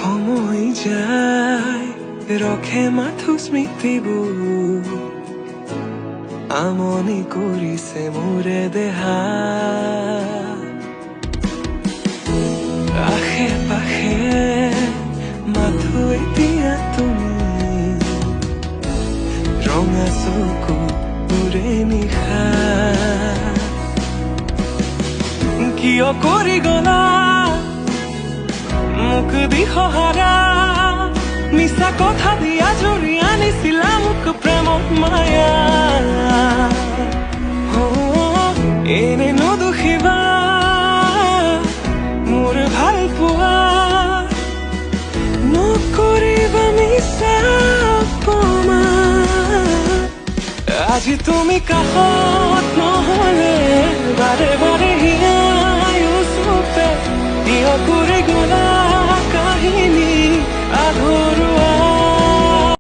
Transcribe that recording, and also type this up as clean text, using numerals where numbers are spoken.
সময় যায় ৰখে মাথো স্মৃতিবোৰ আমনি কৰিছে মোৰে দেহা আশে পাশে মাথো এতিয়া তুমি ৰঙা চকু মোৰে নিশা কিয় কৰি গলা মোক দিশহাৰা মিছা কথা দিয়া জুৰি আনিছিলা মোক প্ৰেমত মায়া এনে নদুখিবা মোৰ ভাল পোৱা নকৰিবা মিছা অপমান আজি তুমি কাষত নহলে বাৰে বাৰে হিয়াই ওচৰতে কিয় কৰি গলা